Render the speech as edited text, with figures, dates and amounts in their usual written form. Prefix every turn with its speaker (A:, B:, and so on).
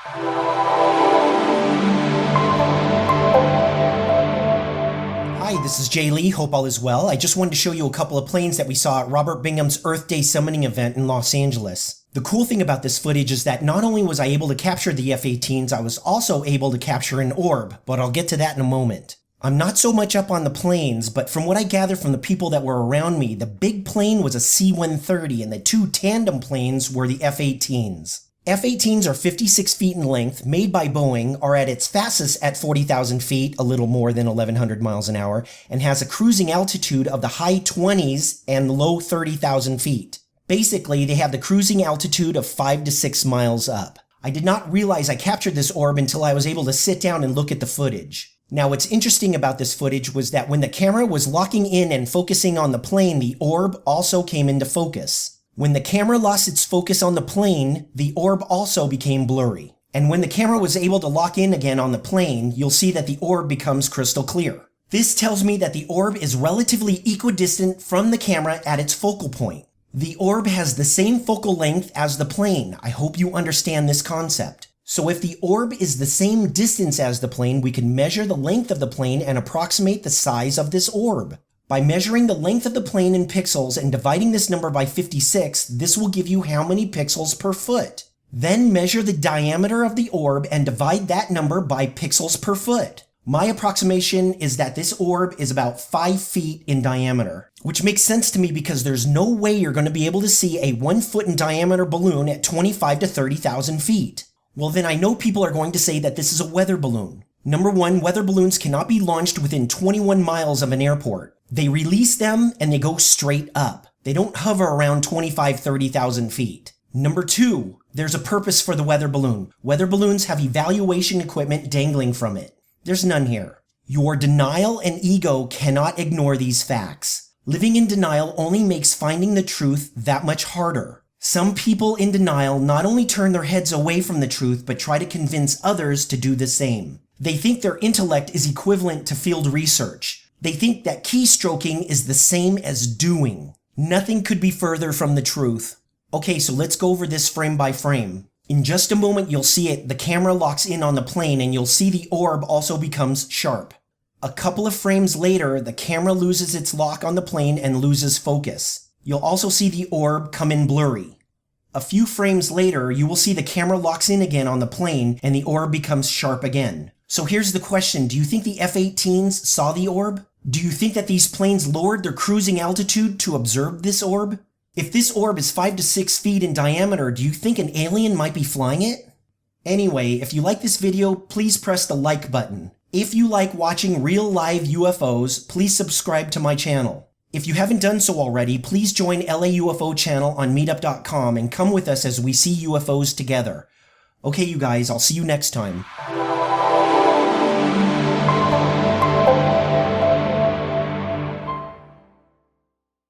A: Hi, this is Jay Lee. Hope all is well. I just wanted to show you a couple of planes that we saw at Robert Bingham's Earth Day summoning event in Los Angeles. The cool thing about this footage is that not only was I able to capture the F-18s, I was also able to capture an orb, but I'll get to that in a moment. I'm not so much up on the planes, but from what I gather from the people that were around me, the big plane was a C130 and the two tandem planes were the F-18s. F-18s are 56 feet in length, made by Boeing, are at its fastest at 40,000 feet, a little more than 1,100 miles an hour, and has a cruising altitude of the high 20s and low 30,000 feet. Basically, they have the cruising altitude of 5 to 6 miles up. I did not realize I captured this orb until I was able to sit down and look at the footage. Now, what's interesting about this footage was that when the camera was locking in and focusing on the plane, the orb also came into focus. When the camera lost its focus on the plane, the orb also became blurry. And when the camera was able to lock in again on the plane, you'll see that the orb becomes crystal clear. This tells me that the orb is relatively equidistant from the camera at its focal point. The orb has the same focal length as the plane. I hope you understand this concept. So if the orb is the same distance as the plane, we can measure the length of the plane and approximate the size of this orb. By measuring the length of the plane in pixels and dividing this number by 56, this will give you how many pixels per foot. Then measure the diameter of the orb and divide that number by pixels per foot. My approximation is that this orb is about 5 feet in diameter, which makes sense to me because there's no way you're going to be able to see a 1 foot in diameter balloon at 25 to 30,000 feet. Well, then I know people are going to say that this is a weather balloon. Number one, weather balloons cannot be launched within 21 miles of an airport. They release them and they go straight up. They don't hover around 25, 30,000 feet. Number two, there's a purpose for the weather balloon. Weather balloons have evaluation equipment dangling from it. There's none here. Your denial and ego cannot ignore these facts. Living in denial only makes finding the truth that much harder. Some people in denial not only turn their heads away from the truth, but try to convince others to do the same. They think their intellect is equivalent to field research. They think that keystroking is the same as doing. Nothing could be further from the truth. Okay, so let's go over this frame by frame. In just a moment, you'll see it. The camera locks in on the plane and you'll see the orb also becomes sharp. A couple of frames later, the camera loses its lock on the plane and loses focus. You'll also see the orb come in blurry. A few frames later, you will see the camera locks in again on the plane and the orb becomes sharp again. So here's the question. Do you think the F-18s saw the orb? Do you think that these planes lowered their cruising altitude to observe this orb? If this orb is 5 to 6 feet in diameter, do you think an alien might be flying it? Anyway, if you like this video, please press the like button. If you like watching real live UFOs, please subscribe to my channel. If you haven't done so already, please join LA UFO channel on meetup.com and come with us as we see UFOs together. Okay, you guys, I'll see you next time.